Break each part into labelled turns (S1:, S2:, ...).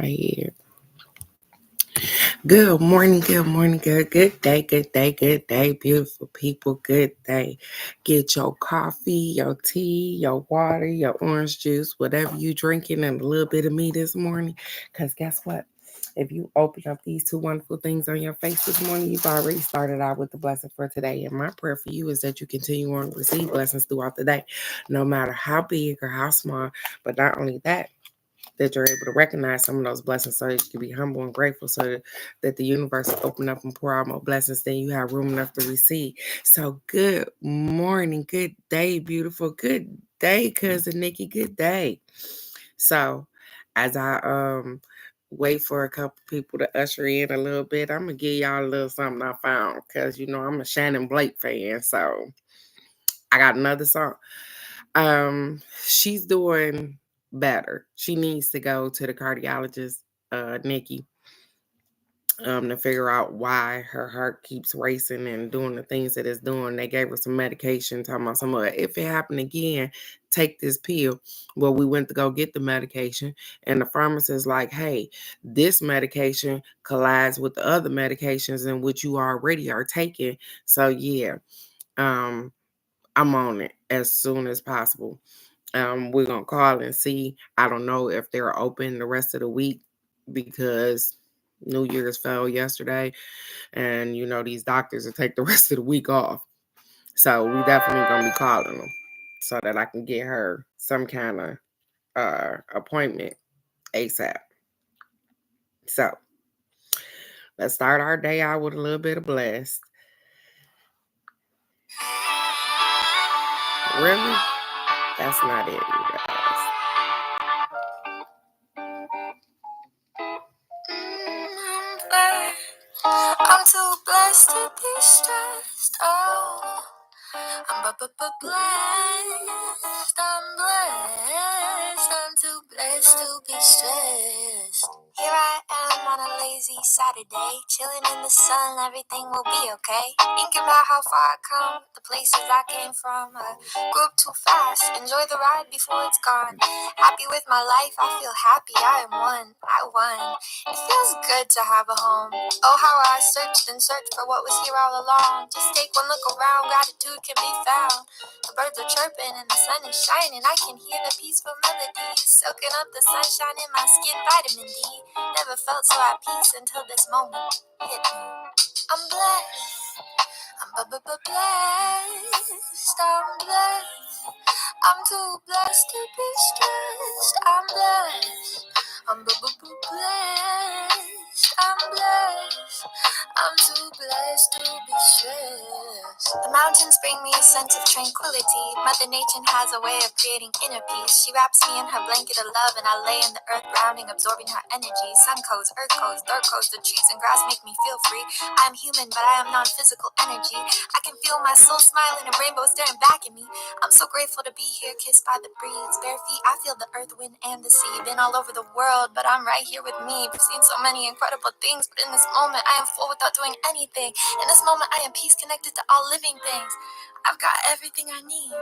S1: right here. Good morning, good day, beautiful people, good day. Get your coffee, your tea, your water, your orange juice, whatever you drinking, and a little bit of me this morning. Because guess what? If you open up these two wonderful things on your face this morning, you've already started out with the blessing for today. And my prayer for you is that you continue on to receive blessings throughout the day, no matter how big or how small. But not only that you're able to recognize some of those blessings so that you can be humble and grateful so that the universe will open up and pour out more blessings than you have room enough to receive. So good morning, good day, beautiful, good day, cousin Nikki, good day. So as I wait for a couple people to usher in a little bit, I'm gonna give y'all a little something I found because I'm a Shannon Blake fan, so I got another song. She's doing better. She needs to go to the cardiologist, Nikki, to figure out why her heart keeps racing and doing the things that it's doing. They gave her some medication, talking about some of it. If it happened again, take this pill. Well, we went to go get the medication, and the pharmacist like, hey, this medication collides with the other medications in which you already are taking. So yeah, um, I'm on it as soon as possible. We're gonna call and see. I don't know if they're open the rest of the week because New Year's fell yesterday, and these doctors will take the rest of the week off. So we definitely gonna be calling them so that I can get her some kind of appointment ASAP. So let's start our day out with a little bit of blessed. Really? That's not it, you guys.
S2: I'm too blessed to be stressed. Oh, I'm blessed. I'm blessed. I'm too blessed to be stressed. Here I am on a lazy Saturday, chilling in the sun. Everything will be okay. Thinking about how far I come, the places I came from. I grew up too fast. Enjoy the ride before it's gone. Happy with my life. I feel happy. I am one. I won. It feels good to have a home. Oh, how I searched and searched for what was here all along. Just take one look around, gratitude can be found. The birds are chirping and the sun is shining. I can hear the peaceful melodies, soaking up the sunshine in my skin, vitamin D. Never felt so at peace until this moment hit me. I'm blessed. I'm blessed. I'm blessed. I'm too blessed to be stressed. I'm blessed. I'm blessed. I'm blessed. I'm too blessed to be stressed. The mountains bring me a sense of tranquility. Mother Nature has a way of creating inner peace. She wraps me in her blanket of love, and I lay in the earth grounding, absorbing her energy. Sun codes, earth codes, dirt codes, the trees and grass make me feel free. I am human, but I am non-physical energy. I can feel my soul smiling and rainbows staring back at me. I'm so grateful to be here, kissed by the breeze. Bare feet, I feel the earth, wind, and the sea. Been all over the world, but I'm right here with me. We've seen so many incredible things, but in this moment, I am full without doing anything. In this moment, I am peace connected to all living things. I've got everything I need.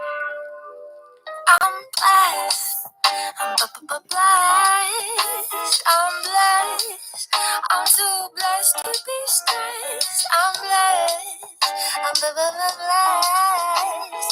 S2: I'm blessed. I'm blessed. I'm blessed. I'm too blessed to be stressed. I'm blessed. I'm blessed.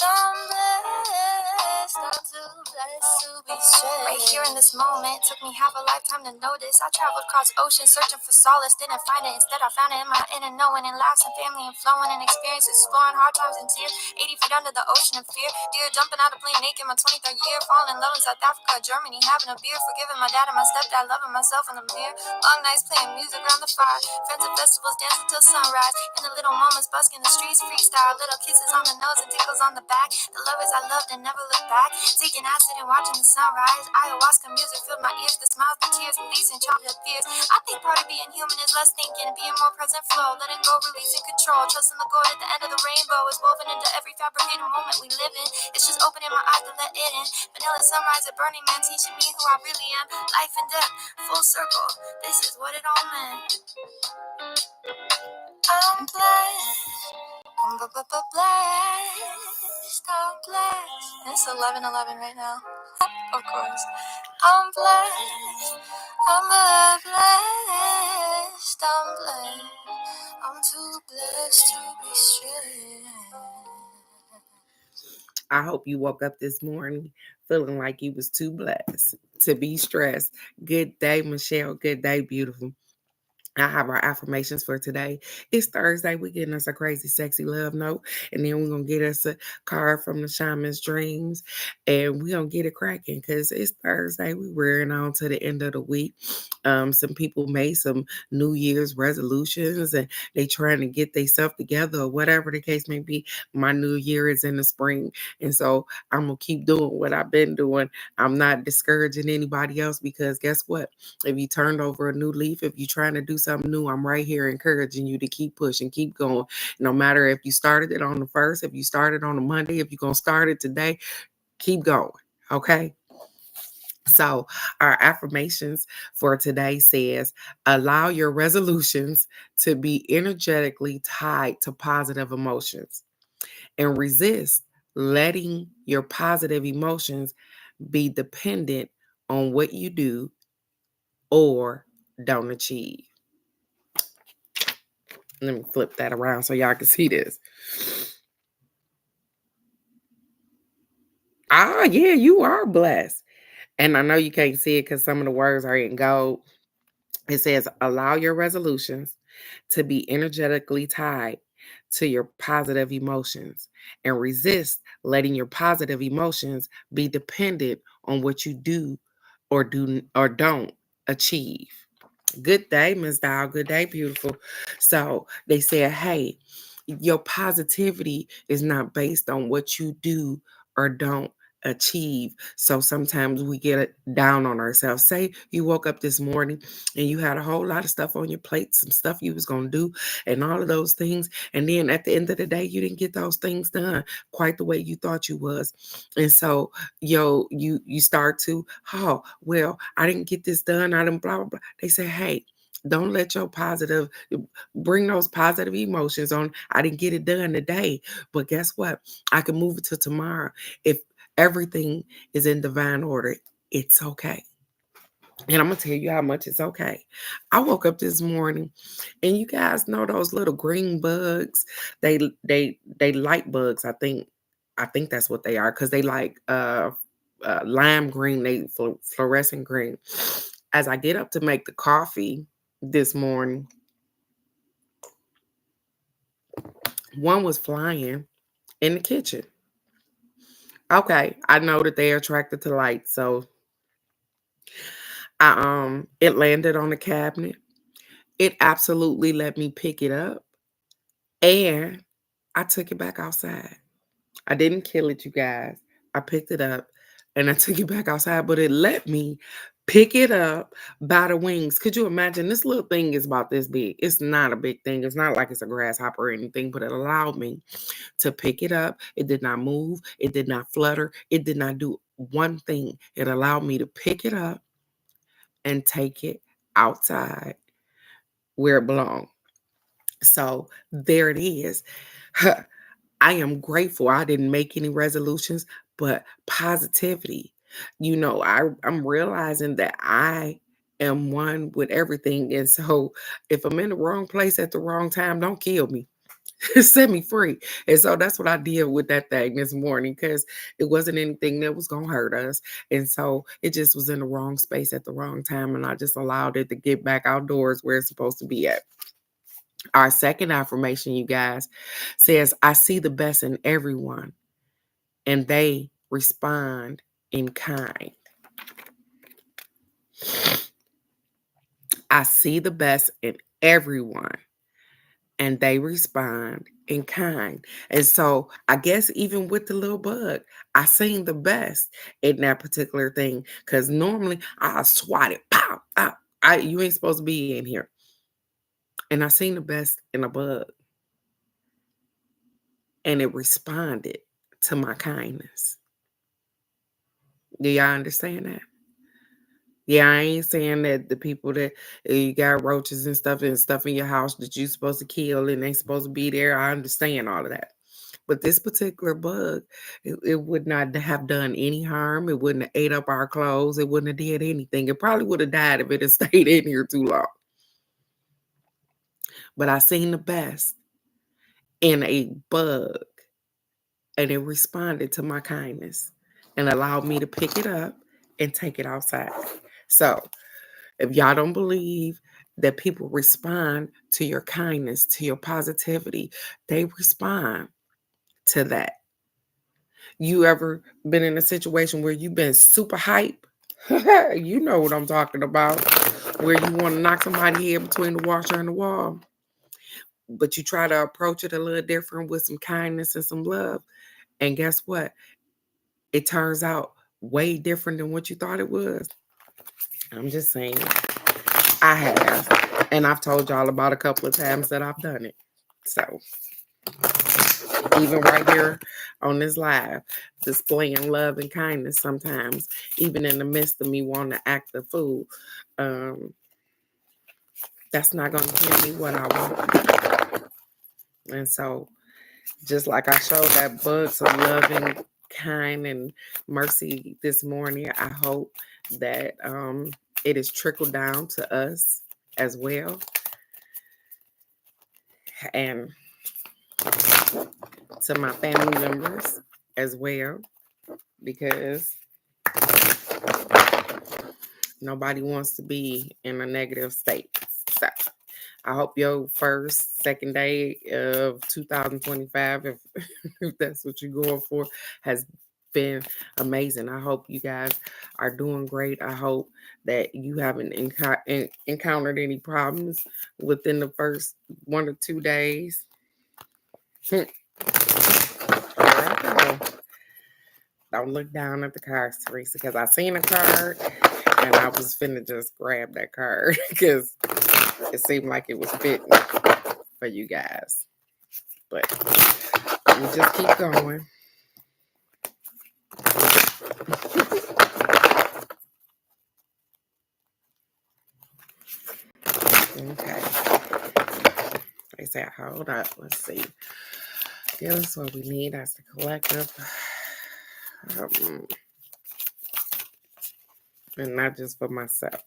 S2: I'm blessed. I'm too blessed to be stressed. Right here in this moment, took me half a lifetime to notice. I traveled across oceans searching for solace, didn't find it. Instead, I found it in my inner knowing, and laughs and family and flowing and experiences, exploring hard times and tears. 80 feet under the ocean of fear. Deer jumping out of plane naked, my 23rd year. Falling in love in South Africa, Germany, having a beer. Forgiving my dad and my stepdad, loving myself in the mirror. Long nights playing music around the fire. Friends at festivals dancing till sunrise. In the little moments busking the streets freestyle. Little kisses on the nose and tickles on the back. The lovers I loved and never looked back. Taking acid and watching the sunrise. Ayahuasca music filled my ears. The smiles, the tears, releasing childhood fears. I think part of being human is less thinking and being more present flow. Letting go, releasing control. Trusting the gold at the end of the rainbow is woven into every fabricated moment we live in. It's just opening my eyes to let it in. Vanilla sunrise at Burning Man teaching me who I really am. Life and death, full circle. This is what it all meant. I'm blessed. I'm blessed. I'm blessed. It's 11:11 right now. Of course. I'm blessed. I'm blessed. I'm blessed. I'm too blessed to be stressed.
S1: I hope you woke up this morning feeling like you was too blessed to be stressed. Good day, Michelle. Good day, beautiful. I have our affirmations for today. It's Thursday. We're getting us a crazy, sexy love note. And then we're going to get us a card from the Shaman's Dreams. And we're going to get it cracking because it's Thursday. We're wearing on to the end of the week. Some people made some New Year's resolutions and they trying to get themselves together or whatever the case may be. My New Year is in the spring. And so I'm going to keep doing what I've been doing. I'm not discouraging anybody else because guess what? If you turned over a new leaf, if you're trying to do something new, I'm right here encouraging you to keep pushing, keep going. No matter if you started it on the first, if you started on a Monday, if you're going to start it today, keep going. Okay. So our affirmations for today says, allow your resolutions to be energetically tied to positive emotions and resist letting your positive emotions be dependent on what you do or don't achieve. Let me flip that around so y'all can see this. Ah, yeah, you are blessed. And I know you can't see it because some of the words are in gold. It says, allow your resolutions to be energetically tied to your positive emotions and resist letting your positive emotions be dependent on what you do or don't achieve. Good day, Miss Dow. Good day, beautiful. So they said, hey, your positivity is not based on what you do or don't achieve. So sometimes we get down on ourselves. Say you woke up this morning and you had a whole lot of stuff on your plate, some stuff you was going to do and all of those things. And then at the end of the day, you didn't get those things done quite the way you thought you was. And so you start to, oh, well, I didn't get this done. I didn't blah, blah, blah. They say, hey, don't let your positive bring those positive emotions on. I didn't get it done today, but guess what? I can move it to tomorrow. If everything is in divine order, it's okay. And I'm gonna tell you how much it's okay. I woke up this morning, and you guys know those little green bugs. They light bugs. I think that's what they are because they like lime green. They fluorescent green. As I get up to make the coffee this morning, one was flying in the kitchen. Okay, I know that they're attracted to light, so it landed on the cabinet. It absolutely let me pick it up, and I took it back outside. I didn't kill it, you guys. I picked it up and I took it back outside, but it let me pick it up by the wings. Could you imagine? This little thing is about this big. It's not a big thing. It's not like it's a grasshopper or anything, but it allowed me to pick it up. It did not move. It did not flutter. It did not do one thing. It allowed me to pick it up and take it outside where it belonged. So there it is. I am grateful. I didn't make any resolutions, but positivity. I'm realizing that I am one with everything. And so if I'm in the wrong place at the wrong time, don't kill me. Set me free. And so that's what I did with that thing this morning because it wasn't anything that was going to hurt us. And so it just was in the wrong space at the wrong time. And I just allowed it to get back outdoors where it's supposed to be at. Our second affirmation, you guys, says, I see the best in everyone and they respond in kind. I see the best in everyone and they respond in kind. And so I guess even with the little bug, I seen the best in that particular thing because normally I swat it, pow, pow. You ain't supposed to be in here. And I seen the best in a bug and it responded to my kindness. Do y'all understand that? Yeah, I ain't saying that the people that you got roaches and stuff in your house that you supposed to kill and they supposed to be there. I understand all of that. But this particular bug, it would not have done any harm. It wouldn't have ate up our clothes. It wouldn't have did anything. It probably would have died if it had stayed in here too long. But I seen the best in a bug, and it responded to my kindness and allowed me to pick it up and take it outside. So if y'all don't believe that people respond to your kindness, to your positivity, they respond to that. You ever been in a situation where you've been super hype? You know what I'm talking about. Where you want to knock somebody head between the washer and the wall, but you try to approach it a little different with some kindness and some love. And guess what? It turns out way different than what you thought it was. I'm just saying. I have. And I've told y'all about a couple of times that I've done it. So even right here on this live, displaying love and kindness sometimes, even in the midst of me wanting to act the fool, that's not going to give me what I want. And so, just like I showed that bug some loving, kind, and mercy this morning, I hope that it is trickled down to us as well. And to my family members as well, because nobody wants to be in a negative state. So I hope your first, second day of 2025, if that's what you're going for, has been amazing. I hope you guys are doing great. I hope that you haven't encountered any problems within the first 1 or 2 days. There I go. Don't look down at the cards, Teresa, because I seen a card and I was finna just grab that card because it seemed like it was fitting for you guys. But we just keep going. Okay. They say, hold up. Let's see. This is what we need as the collective. And not just for myself.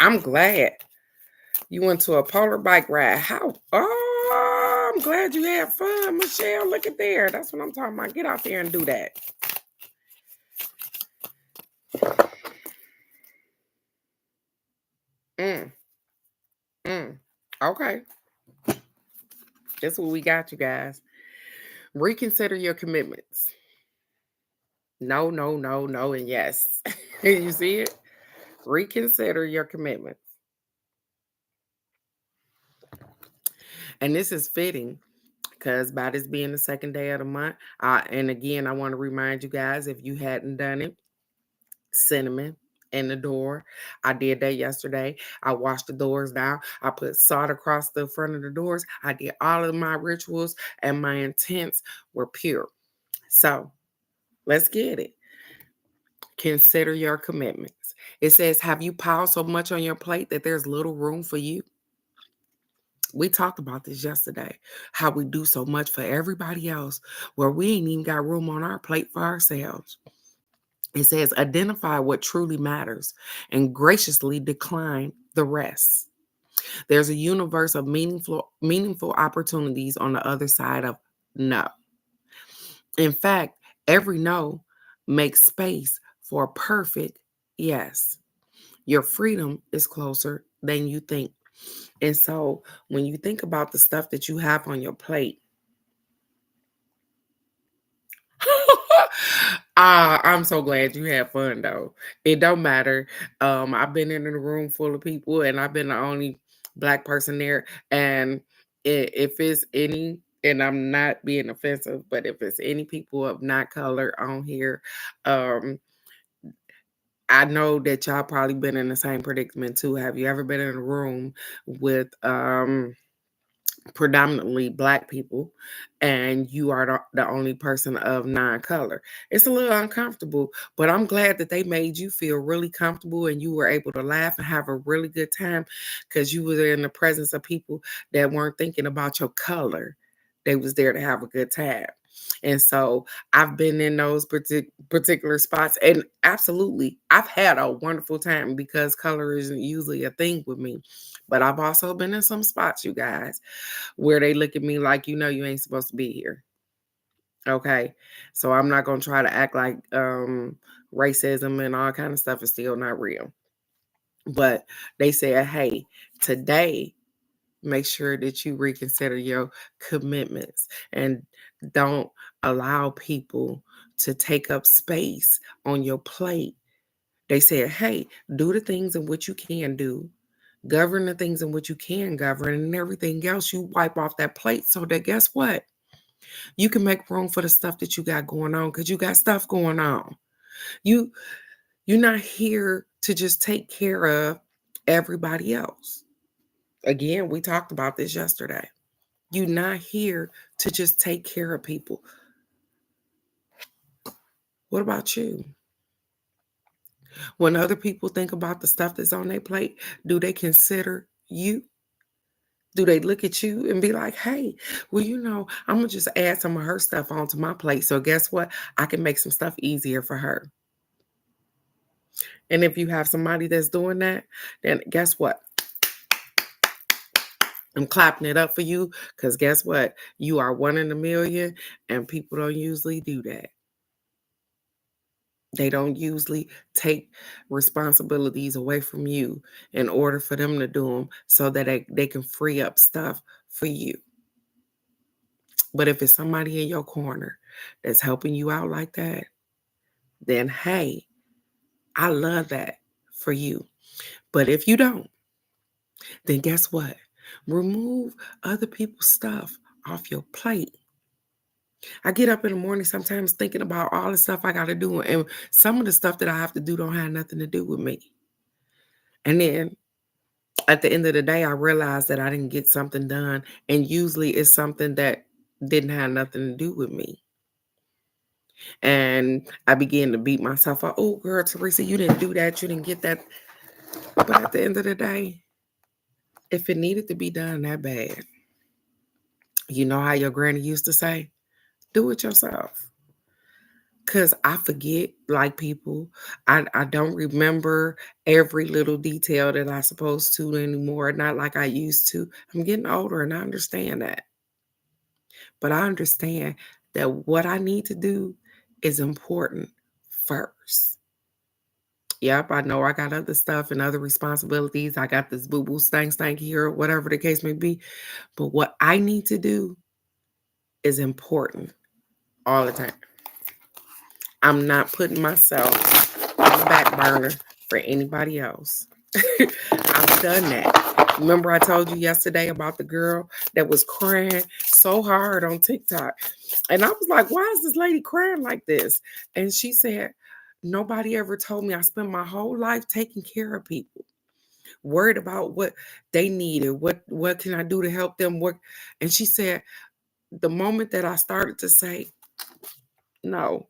S1: I'm glad you went to a polar bike ride. How? Oh, I'm glad you had fun, Michelle. Look at there. That's what I'm talking about. Get out there and do that. Okay. That's what we got, you guys. Reconsider your commitments. No, no, no, no, and yes. You see it? Reconsider your commitments. And this is fitting because by this being the second day of the month, and again, I want to remind you guys, if you hadn't done it, cinnamon in the door. I did that yesterday. I washed the doors down. I put salt across the front of the doors. I did all of my rituals, and my intents were pure. So let's get it. Consider your commitments. It says, have you piled so much on your plate that there's little room for you? We talked about this yesterday, how we do so much for everybody else where we ain't even got room on our plate for ourselves. It says, identify what truly matters and graciously decline the rest. There's a universe of meaningful opportunities on the other side of no. In fact, every no makes space for a perfect yes. Your freedom is closer than you think. And so when you think about the stuff that you have on your plate, I'm so glad you had fun though. It don't matter. I've been in a room full of people and I've been the only Black person there. And if it's any, and I'm not being offensive, but if it's any people of not color on here, I know that y'all probably been in the same predicament too. Have you ever been in a room with predominantly Black people, and you are the only person of non-color. It's a little uncomfortable, but I'm glad that they made you feel really comfortable and you were able to laugh and have a really good time because you were in the presence of people that weren't thinking about your color. They was there to have a good time. And so I've been in those particular spots, and absolutely, I've had a wonderful time because color isn't usually a thing with me. But I've also been in some spots, you guys, where they look at me like, you ain't supposed to be here. Okay. So I'm not gonna try to act like racism and all kind of stuff is still not real. But they said, hey, today make sure that you reconsider your commitments and don't allow people to take up space on your plate. They said, hey, do the things in which you can do, govern the things in which you can govern, and everything else you wipe off that plate so that guess what? You can make room for the stuff that you got going on because you got stuff going on. You you're not here to just take care of everybody else. Again, we talked about this yesterday. You're not here to just take care of people. What about you? When other people think about the stuff that's on their plate, do they consider you? Do they look at you and be like, hey, well, I'm going to just add some of her stuff onto my plate. So guess what? I can make some stuff easier for her. And if you have somebody that's doing that, then guess what? I'm clapping it up for you because guess what? You are one in a million and people don't usually do that. They don't usually take responsibilities away from you in order for them to do them so that they can free up stuff for you. But if it's somebody in your corner that's helping you out like that, then hey, I love that for you. But if you don't, then guess what? Remove other people's stuff off your plate. I get up in the morning sometimes thinking about all the stuff I got to do, and some of the stuff that I have to do don't have nothing to do with me. And then at the end of the day, I realized that I didn't get something done, and usually it's something that didn't have nothing to do with me. And I began to beat myself up. Oh, girl, Teresa, you didn't do that. You didn't get that. But at the end of the day, if it needed to be done that bad, you know how your granny used to say, do it yourself. Because I forget, like people, I don't remember every little detail that I supposed to anymore, not like I used to. I'm getting older and I understand that. But I understand that what I need to do is important first. Yep, I know I got other stuff and other responsibilities. I got this boo-boo stank here, whatever the case may be. But what I need to do is important all the time. I'm not putting myself on the back burner for anybody else. I've done that. Remember I told you yesterday about the girl that was crying so hard on TikTok. And I was like, why is this lady crying like this? And she said, nobody ever told me I spent my whole life taking care of people, worried about what they needed, what can I do to help them work. And she said, the moment that I started to say, no,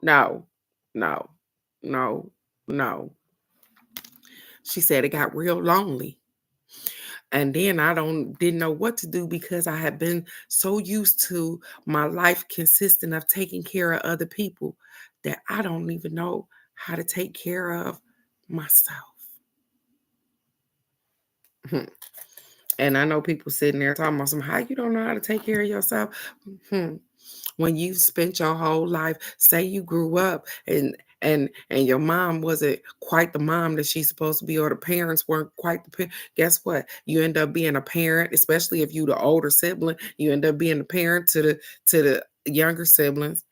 S1: no, no, no, no. She said it got real lonely. And then I didn't know what to do because I had been so used to my life consisting of taking care of other people that I don't even know how to take care of myself. And I know people sitting there talking about how you don't know how to take care of yourself. When you spent your whole life, say you grew up and your mom wasn't quite the mom that she's supposed to be, or the parents weren't quite the parent. Guess what? You end up being a parent, especially if you the older sibling. You end up being a parent to the younger siblings.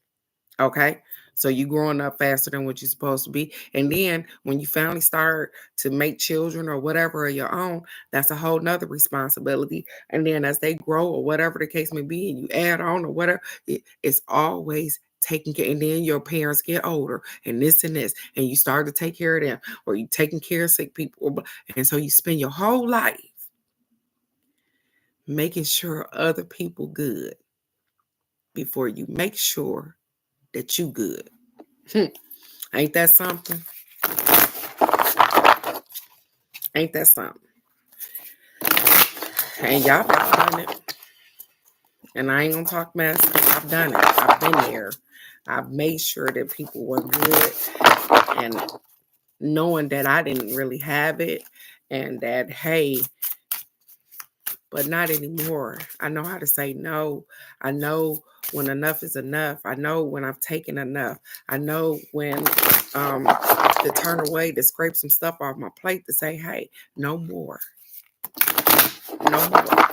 S1: Okay. So you growing up faster than what you're supposed to be. And then when you finally start to make children or whatever of your own, that's a whole nother responsibility. And then as they grow or whatever the case may be, and you add on or whatever, it's always taking care. And then your parents get older and this, and you start to take care of them, or you taking care of sick people. And so you spend your whole life making sure other people good before you make sure that you good. Ain't that something? Ain't that something? And y'all have done it. And I ain't gonna talk mess. I've done it. I've been there. I've made sure that people were good, and knowing that I didn't really have it, and that, hey, but not anymore. I know how to say no. I know when enough is enough. I know when I've taken enough. I know when to turn away, to scrape some stuff off my plate, to say, hey, no more. No more.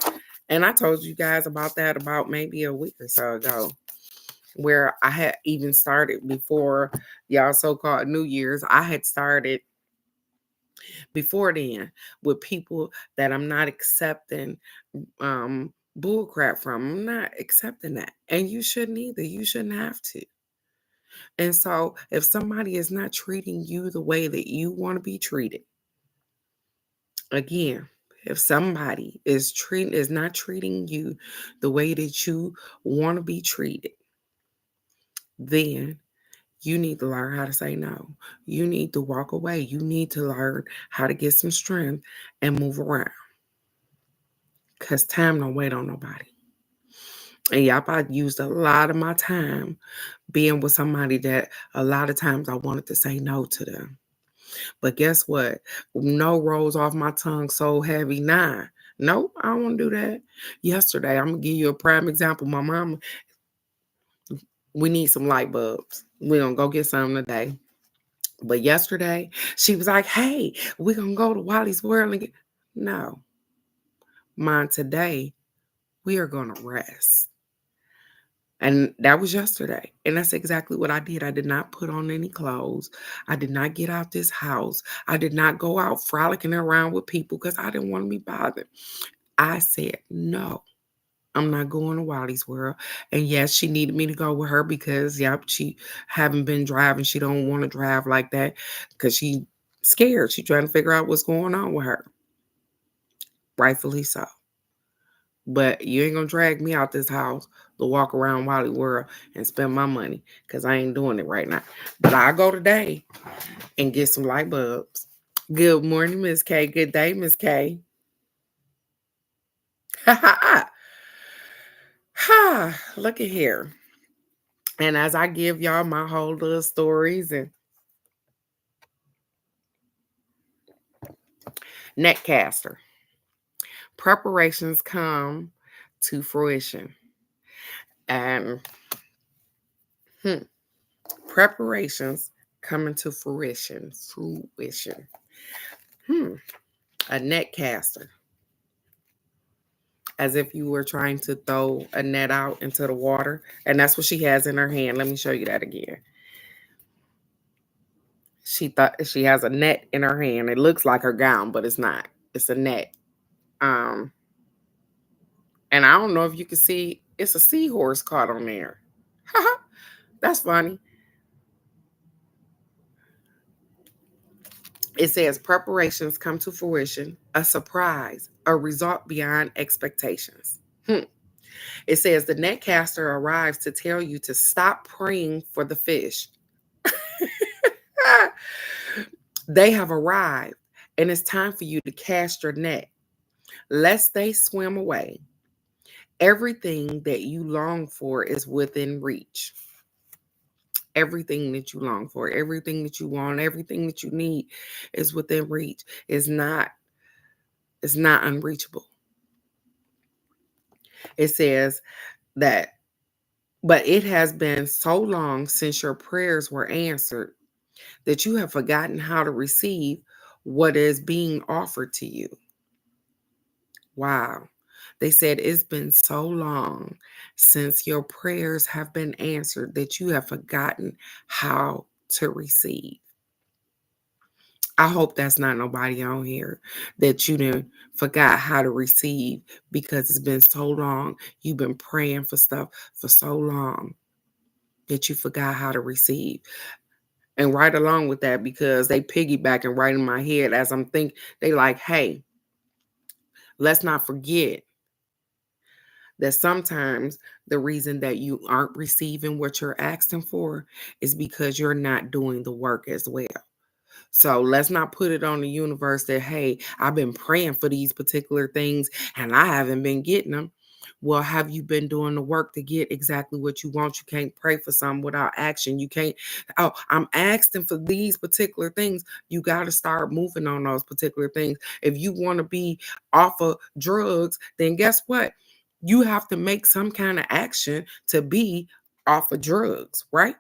S1: And I told you guys about that about maybe a week or so ago, where I had even started before y'all so-called New Year's. I had started before then with people that I'm not accepting bull crap from. I'm not accepting that. And you shouldn't either. You shouldn't have to. And so if somebody is not treating you the way that you want to be treated, again, if somebody is not treating you the way that you want to be treated, then you need to learn how to say no. You need to walk away. You need to learn how to get some strength and move around. Because time don't wait on nobody. And y'all probably used a lot of my time being with somebody that a lot of times I wanted to say no to them. But guess what? No rolls off my tongue so heavy. Nah. Nope, I don't want to do that. Yesterday, I'm going to give you a prime example. My mom, we need some light bulbs. We're going to go get some today. But yesterday, she was like, hey, we're going to go to Wally's World and get... No. Mine, today, we are going to rest. And that was yesterday. And that's exactly what I did. I did not put on any clothes. I did not get out this house. I did not go out frolicking around with people because I didn't want to be bothered. I said, no, I'm not going to Wally's World. And yes, she needed me to go with her because, yep, she haven't been driving. She don't want to drive like that because she scared. She trying to figure out what's going on with her. Rightfully so. But you ain't gonna drag me out this house to walk around Wally World and spend my money because I ain't doing it right now. But I'll go today and get some light bulbs. Good morning, Miss K. Good day, Miss K. Ha. Look at here. And as I give y'all my whole little stories and Netcaster, preparations come to fruition. And preparations coming to fruition. A Netcaster. As if you were trying to throw a net out into the water. And that's what she has in her hand. Let me show you that again. She thought she has a net in her hand. It looks like her gown, but it's not. It's a net. And I don't know if you can see, it's a seahorse caught on there. That's funny. It says preparations come to fruition, a surprise, a result beyond expectations. It says the netcaster arrives to tell you to stop praying for the fish. They have arrived, and it's time for you to cast your net. Lest they swim away. Everything that you long for is within reach. Everything that you long for, everything that you want, everything that you need is within reach. It's not unreachable. It says that, but it has been so long since your prayers were answered that you have forgotten how to receive what is being offered to you. Wow. They said it's been so long since your prayers have been answered that you have forgotten how to receive. I hope that's not nobody on here that you done forgot how to receive because it's been so long. You've been praying for stuff for so long that you forgot how to receive. And right along with that, because they piggybacking right in my head as I'm thinking, they like, hey, let's not forget that sometimes the reason that you aren't receiving what you're asking for is because you're not doing the work as well. So let's not put it on the universe that, hey, I've been praying for these particular things and I haven't been getting them. Well, have you been doing the work to get exactly what you want? You can't pray for something without action. You can't, oh, I'm asking for these particular things. You got to start moving on those particular things. If you want to be off of drugs, then guess what? You have to make some kind of action to be off of drugs, right?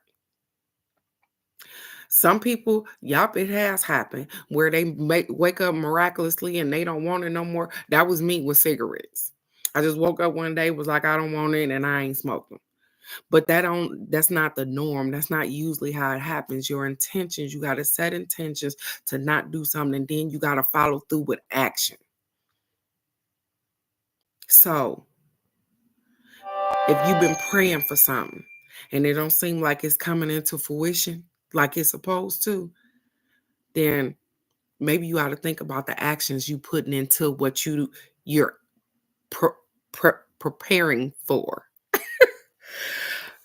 S1: Some people, yup, it has happened where they wake up miraculously and they don't want it no more. That was me with cigarettes. I just woke up one day, was like, I don't want it, and I ain't smoking. But that's not the norm. That's not usually how it happens. Your intentions, you got to set intentions to not do something, and then you got to follow through with action. So if you've been praying for something and it don't seem like it's coming into fruition like it's supposed to, then maybe you ought to think about the actions you putting into what you're preparing for.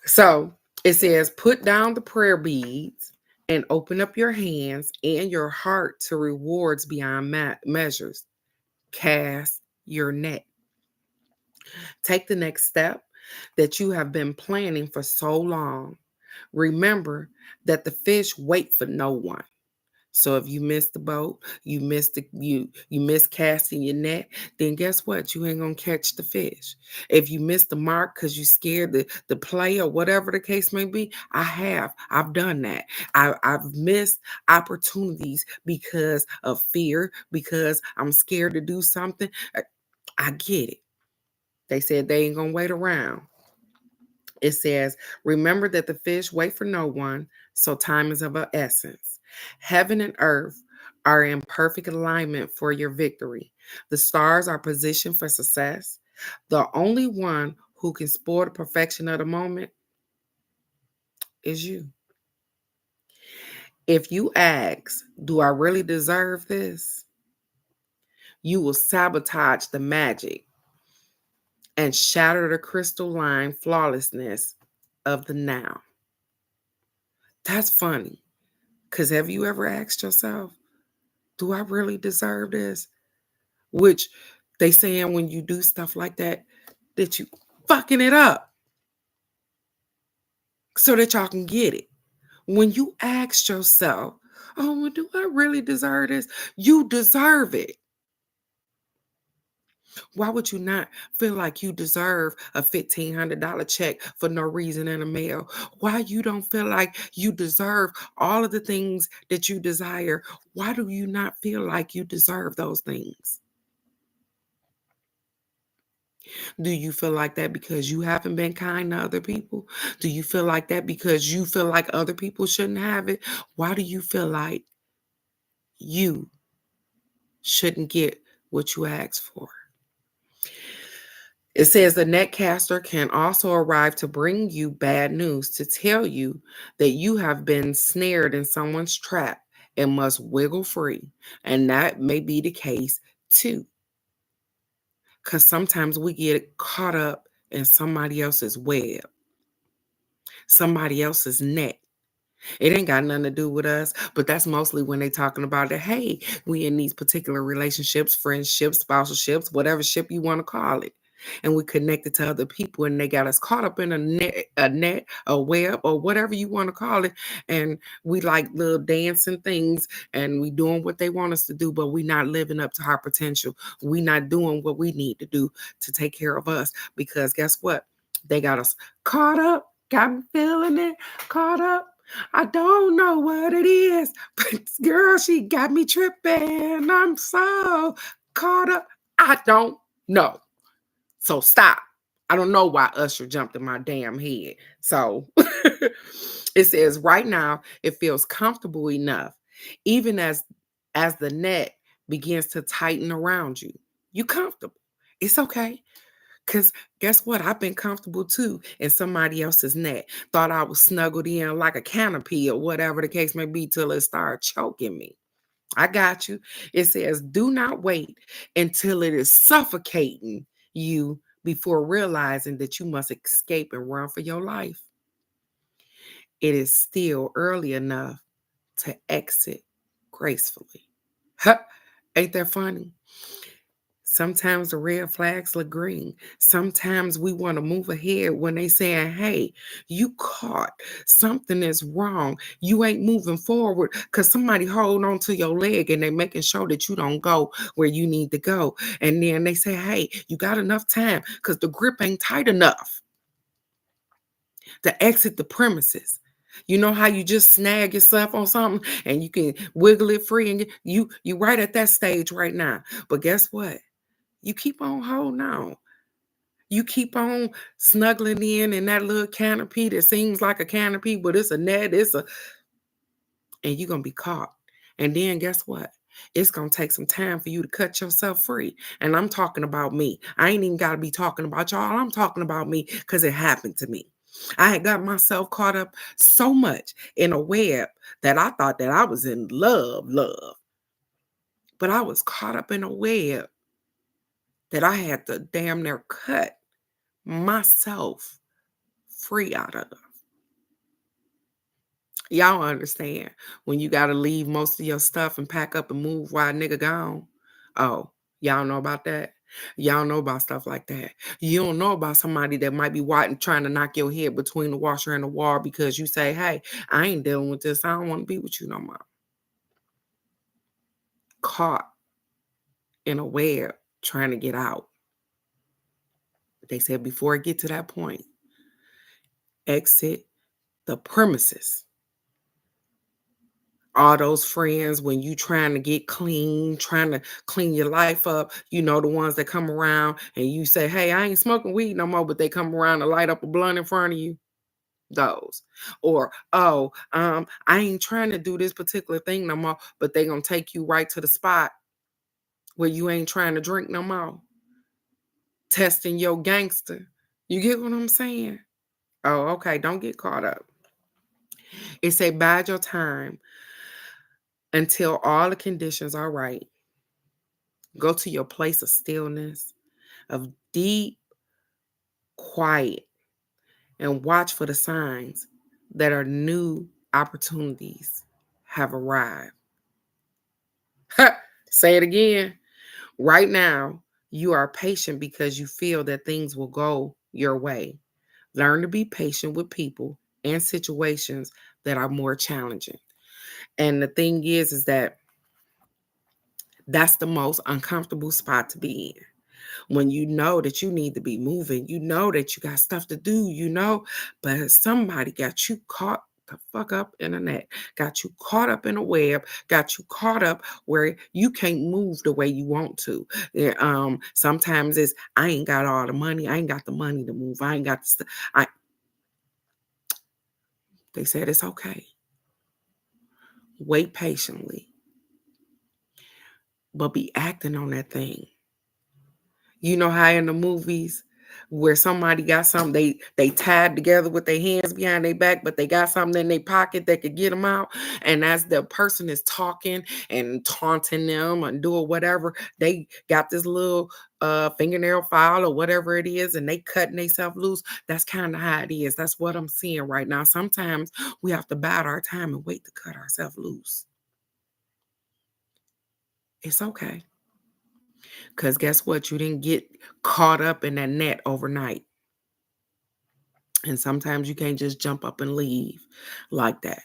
S1: So it says, put down the prayer beads and open up your hands and your heart to rewards beyond measures. Cast your net. Take the next step that you have been planning for so long. Remember that the fish wait for no one. So if you miss the boat, you miss casting your net, then guess what? You ain't gonna catch the fish. If you miss the mark because you scared the play or whatever the case may be, I've done that. I've missed opportunities because of fear, because I'm scared to do something. I get it. They said they ain't gonna wait around. It says, remember that the fish wait for no one, so time is of an essence. Heaven and earth are in perfect alignment for your victory. The stars are positioned for success. The only one who can spoil the perfection of the moment is you. If you ask, do I really deserve this? You will sabotage the magic and shatter the crystalline flawlessness of the now. That's funny. Because have you ever asked yourself, do I really deserve this? Which they saying when you do stuff like that you fucking it up so that y'all can get it. When you ask yourself, oh, well, do I really deserve this? You deserve it. Why would you not feel like you deserve a $1,500 check for no reason in the mail? Why you don't feel like you deserve all of the things that you desire? Why do you not feel like you deserve those things? Do you feel like that because you haven't been kind to other people? Do you feel like that because you feel like other people shouldn't have it? Why do you feel like you shouldn't get what you asked for? It says the netcaster can also arrive to bring you bad news, to tell you that you have been snared in someone's trap and must wiggle free. And that may be the case too. Because sometimes we get caught up in somebody else's web, somebody else's net. It ain't got nothing to do with us, but that's mostly when they talking about it. Hey, we in these particular relationships, friendships, spouseships, whatever ship you want to call it. And we connected to other people and they got us caught up in a web, or whatever you want to call it. And we like little dancing things and we doing what they want us to do, but we not living up to our potential. We not doing what we need to do to take care of us, because guess what? They got us caught up, got me feeling it, caught up. I don't know what it is, but girl, she got me tripping. I'm so caught up. I don't know. So stop. I don't know why Usher jumped in my damn head. So it says right now it feels comfortable enough, even as the net begins to tighten around you. You comfortable. It's okay. Because guess what? I've been comfortable too in somebody else's net. Thought I was snuggled in like a canopy or whatever the case may be till it started choking me. I got you. It says, do not wait until it is suffocating you before realizing that you must escape and run for your life. It is still early enough to exit gracefully. Huh, ain't that funny? Sometimes the red flags look green. Sometimes we want to move ahead when they saying, hey, you caught. Something is wrong. You ain't moving forward because somebody hold on to your leg and they making sure that you don't go where you need to go. And then they say, hey, you got enough time because the grip ain't tight enough to exit the premises. You know how you just snag yourself on something and you can wiggle it free and you right at that stage right now. But guess what? You keep on holding on. You keep on snuggling in that little canopy that seems like a canopy, but it's a net, and you're going to be caught. And then guess what? It's going to take some time for you to cut yourself free. And I'm talking about me. I ain't even got to be talking about y'all. I'm talking about me because it happened to me. I had got myself caught up so much in a web that I thought that I was in love. But I was caught up in a web that I had to damn near cut myself free out of. Y'all understand when you got to leave most of your stuff and pack up and move while a nigga gone? Oh, y'all know about that? Y'all know about stuff like that. You don't know about somebody that might be trying to knock your head between the washer and the wall because you say, hey, I ain't dealing with this. I don't want to be with you no more. Caught in a web trying to get out. They said before it get to that point, exit the premises. All those friends when you trying to get clean, trying to clean your life up, you know, the ones that come around and you say, hey, I ain't smoking weed no more, but they come around to light up a blunt in front of you. Those. Or, I ain't trying to do this particular thing no more, but they gonna take you right to the spot where you ain't trying to drink no more. Testing your gangster. You get what I'm saying? Oh, okay. Don't get caught up. It say bide your time until all the conditions are right. Go to your place of stillness, of deep quiet, and watch for the signs that our new opportunities have arrived. Say it again. Right now, you are patient because you feel that things will go your way. Learn to be patient with people and situations that are more challenging. And the thing is that that's the most uncomfortable spot to be in. When you know that you need to be moving, you know that you got stuff to do, but somebody got you caught the fuck up in a net, got you caught up in a web, got you caught up where you can't move the way you want to. Sometimes it's I ain't got all the money, I ain't got the money to move, I ain't got the stuff. They said it's okay. Wait patiently, but be acting on that thing. You know how in the movies where somebody got something they tied together with their hands behind their back, but they got something in their pocket that could get them out. And as the person is talking and taunting them and doing whatever, they got this little fingernail file or whatever it is, and they cutting themselves loose. That's kind of how it is. That's what I'm seeing right now. Sometimes we have to bide our time and wait to cut ourselves loose. It's okay. Because guess what? You didn't get caught up in that net overnight. And sometimes you can't just jump up and leave like that.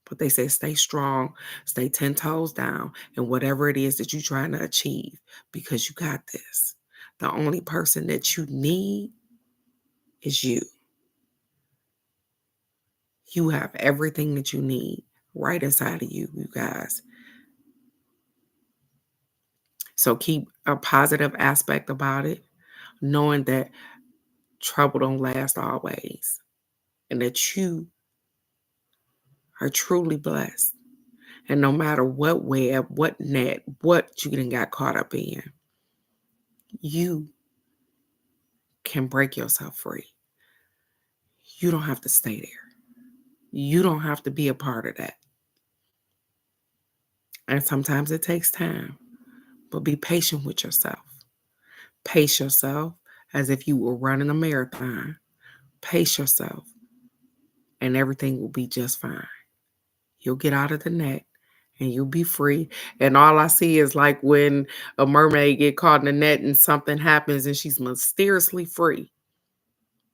S1: But they say stay strong, stay 10 toes down, and whatever it is that you're trying to achieve, because you got this. The only person that you need is you. You have everything that you need right inside of you, you guys. So keep a positive aspect about it, knowing that trouble don't last always, and that you are truly blessed. And no matter what web, what net, what you done got caught up in, you can break yourself free. You don't have to stay there. You don't have to be a part of that. And sometimes it takes time, but be patient with yourself. Pace yourself, as if you were running a marathon. Pace yourself, and everything will be just fine. You'll get out of the net and you'll be free. And all I see is like when a mermaid get caught in the net and something happens and she's mysteriously free.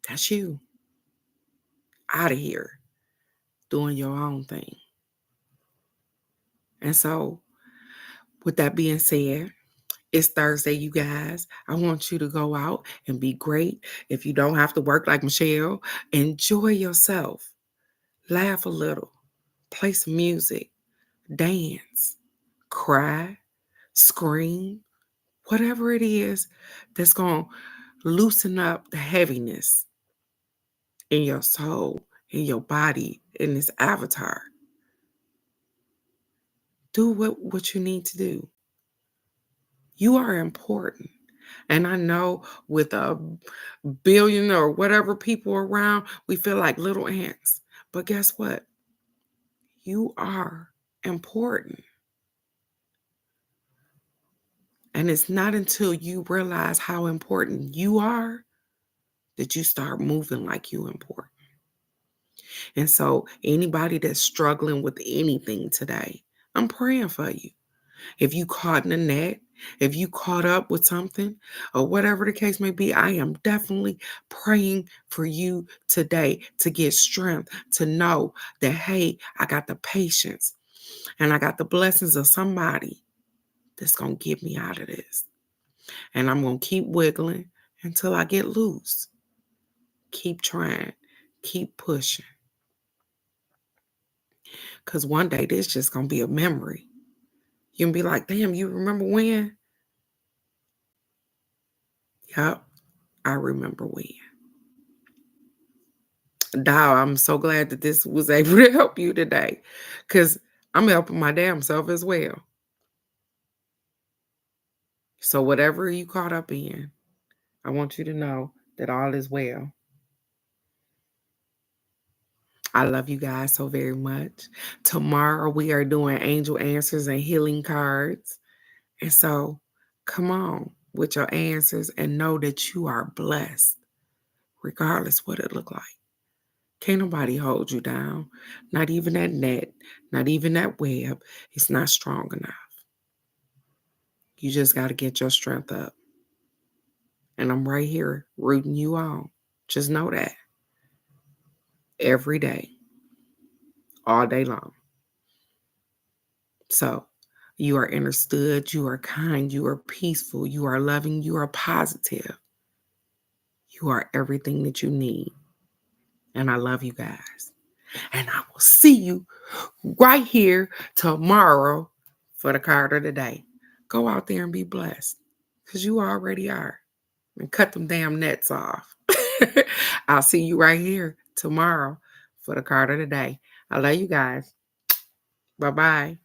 S1: That's you. Out of here. Doing your own thing. And so, with that being said, it's Thursday, you guys. I want you to go out and be great. If you don't have to work like Michelle, enjoy yourself. Laugh a little. Play some music. Dance. Cry. Scream. Whatever it is that's going to loosen up the heaviness in your soul, in your body, in this avatar. Do what you need to do. You are important. And I know with a billion or whatever people around, we feel like little ants. But guess what? You are important. And it's not until you realize how important you are that you start moving like you important. And so anybody that's struggling with anything today, I'm praying for you. If you caught in a net, if you caught up with something, or whatever the case may be, I am definitely praying for you today to get strength, to know that, hey, I got the patience and I got the blessings of somebody that's going to get me out of this. And I'm going to keep wiggling until I get loose. Keep trying. Keep pushing. Because one day this just going to be a memory. You can be like, damn, you remember when? Yup, I remember when. Dow, I'm so glad that this was able to help you today. Because I'm helping my damn self as well. So whatever you caught up in, I want you to know that all is well. I love you guys so very much. Tomorrow we are doing angel answers and healing cards. And so come on with your answers and know that you are blessed, regardless what it look like. Can't nobody hold you down. Not even that net, not even that web. It's not strong enough. You just got to get your strength up. And I'm right here rooting you on. Just know that. Every day. All day long. So, you are understood. You are kind. You are peaceful. You are loving. You are positive. You are everything that you need. And I love you guys. And I will see you right here tomorrow for the card of the day. Go out there and be blessed. Because you already are. And cut them damn nets off. I'll see you right here tomorrow for the card of the day. I love you guys. Bye-bye.